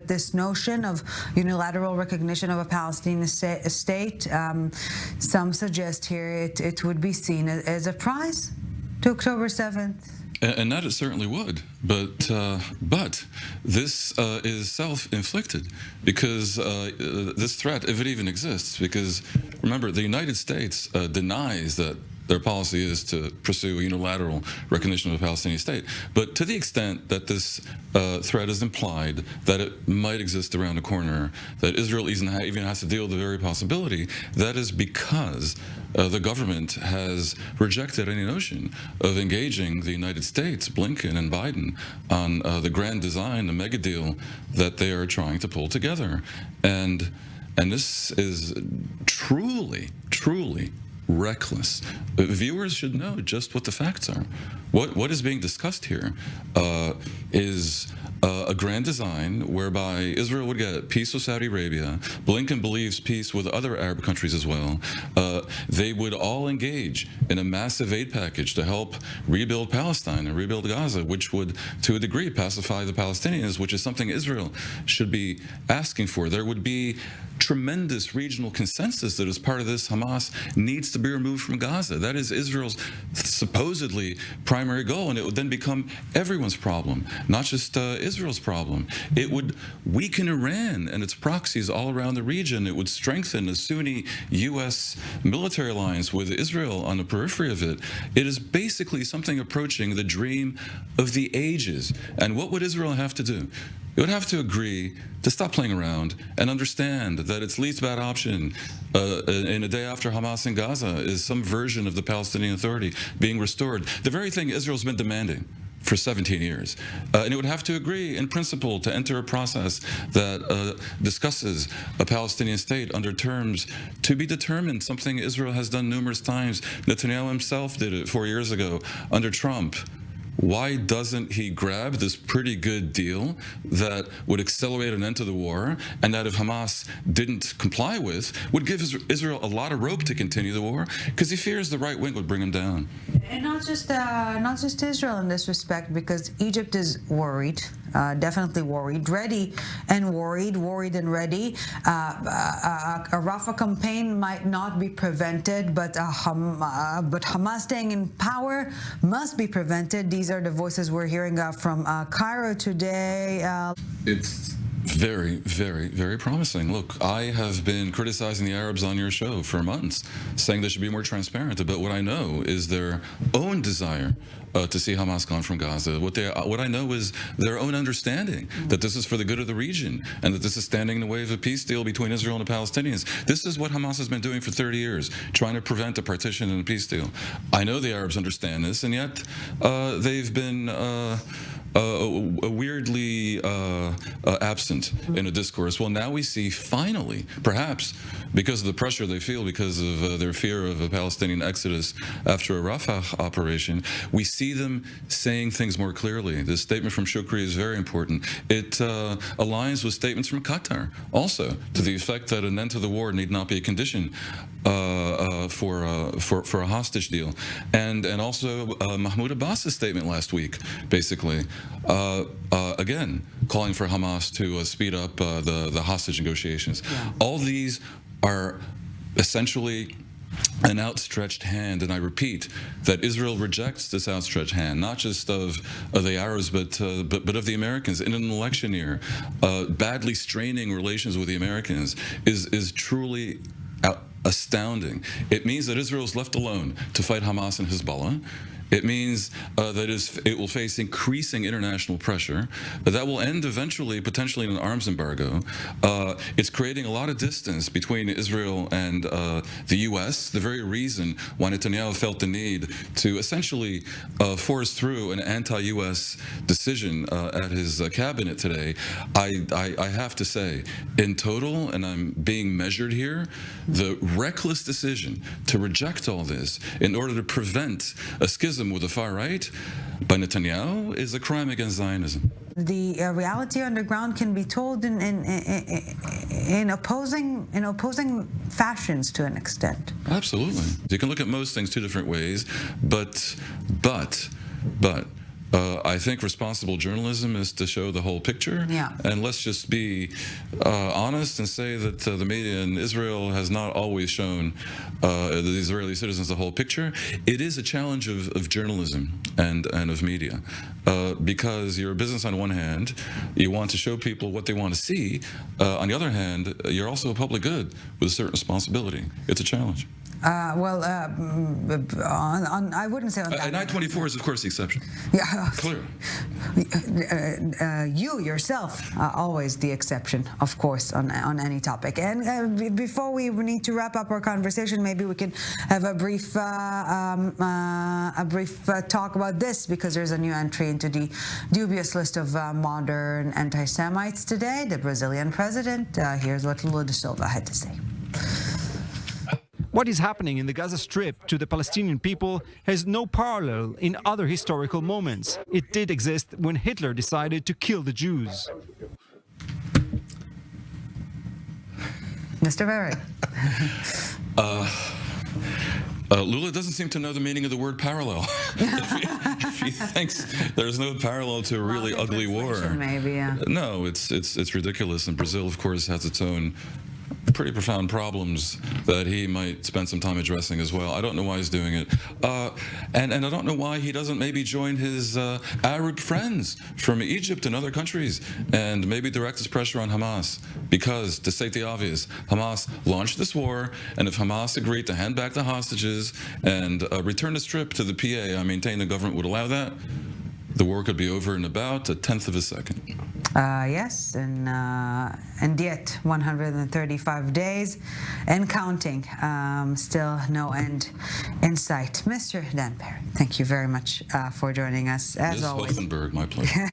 This notion of unilateral recognition of a Palestinian state, some suggest here it would be seen as a prize to October 7th. And that it certainly would, but this is self-inflicted, because this threat, if it even exists, because remember, the United States denies that their policy is to pursue unilateral recognition of a Palestinian state. But to the extent that this threat is implied, that it might exist around the corner, that Israel even has to deal with the very possibility, that is because the government has rejected any notion of engaging the United States, Blinken and Biden, on the grand design, the Megadeal that they are trying to pull together. And this is truly, truly reckless. Viewers should know just what the facts are. What is being discussed here is a grand design whereby Israel would get peace with Saudi Arabia. Blinken believes peace with other Arab countries as well. They would all engage in a massive aid package to help rebuild Palestine and rebuild Gaza, which would, to a degree, pacify the Palestinians, which is something Israel should be asking for. There would be tremendous regional consensus that as part of this, Hamas needs to be removed from Gaza. That is Israel's supposedly primary goal, and it would then become everyone's problem, not just Israel's problem. It would weaken Iran and its proxies all around the region. It would strengthen the Sunni U.S. military alliance with Israel on the periphery of it. It is basically something approaching the dream of the ages. And what would Israel have to do? It would have to agree to stop playing around and understand that its least bad option in a day after Hamas in Gaza is some version of the Palestinian Authority being restored. The very thing Israel's been demanding for 17 years. And it would have to agree in principle to enter a process that discusses a Palestinian state under terms to be determined, something Israel has done numerous times. Netanyahu himself did it 4 years ago under Trump. Why doesn't he grab this pretty good deal that would accelerate an end to the war, and that if Hamas didn't comply with, would give Israel a lot of rope to continue the war, because he fears the right wing would bring him down. And not just Israel in this respect, because Egypt is worried, definitely worried, ready and worried and ready. A Rafah campaign might not be prevented, but Hamas staying in power must be prevented. These are the voices we're hearing from Cairo today. It's very, very, very promising. Look, I have been criticizing the Arabs on your show for months, saying they should be more transparent about what I know is their own desire to see Hamas gone from Gaza. What I know is their own understanding that this is for the good of the region and that this is standing in the way of a peace deal between Israel and the Palestinians. This is what Hamas has been doing for 30 years, trying to prevent a partition and a peace deal. I know the Arabs understand this, and yet they've been weirdly absent in a discourse. Well, now we see finally, perhaps because of the pressure they feel because of their fear of a Palestinian exodus after a Rafah operation, we see them saying things more clearly. This statement from Shukri is very important. It aligns with statements from Qatar also, to the effect that an end to the war need not be a condition for a hostage deal. And also Mahmoud Abbas's statement last week, basically, again, calling for Hamas to speed up the hostage negotiations. Yeah. All these are essentially an outstretched hand, and I repeat that Israel rejects this outstretched hand, not just of the Arabs, but of the Americans. In an election year, badly straining relations with the Americans is truly astounding. It means that Israel is left alone to fight Hamas and Hezbollah. It means that it will face increasing international pressure. That will end eventually, potentially, in an arms embargo. It's creating a lot of distance between Israel and the U.S., the very reason why Netanyahu felt the need to essentially force through an anti-U.S. decision at his cabinet today. I have to say, in total, and I'm being measured here, the reckless decision to reject all this in order to prevent a schism with the far right by Netanyahu is a crime against Zionism. The reality on the ground can be told in opposing fashions to an extent. Absolutely. You can look at most things two different ways, but I think responsible journalism is to show the whole picture. Yeah. And let's just be honest and say that the media in Israel has not always shown the Israeli citizens the whole picture. It is a challenge of journalism and of media, because you're a business on one hand, you want to show people what they want to see. On the other hand, you're also a public good with a certain responsibility. It's a challenge. I wouldn't say on that. And I24 is, of course, the exception. Yeah, Clear. You yourself are always the exception, of course, on any topic. And before we need to wrap up our conversation, maybe we can have a brief talk about this, because there's a new entry into the dubious list of modern anti-Semites today. The Brazilian president. Here's what Lula da Silva had to say. What is happening in the Gaza Strip to the Palestinian people has no parallel in other historical moments. It did exist when Hitler decided to kill the Jews. Mr. Berry. Lula doesn't seem to know the meaning of the word parallel. if he thinks there's no parallel to a really ugly war. Maybe, yeah. No, it's ridiculous. And Brazil, of course, has its own pretty profound problems that he might spend some time addressing as well. I don't know why he's doing it. And I don't know why he doesn't maybe join his Arab friends from Egypt and other countries and maybe direct his pressure on Hamas. Because, to state the obvious, Hamas launched this war, and if Hamas agreed to hand back the hostages and return the Strip to the PA, I maintain the government would allow that, the war could be over in about a tenth of a second. Yes, and yet 135 days and counting. Still no end in sight. Mr. Dan Perry, thank you very much for joining us, as Ms. always. Hoffenberg, my pleasure.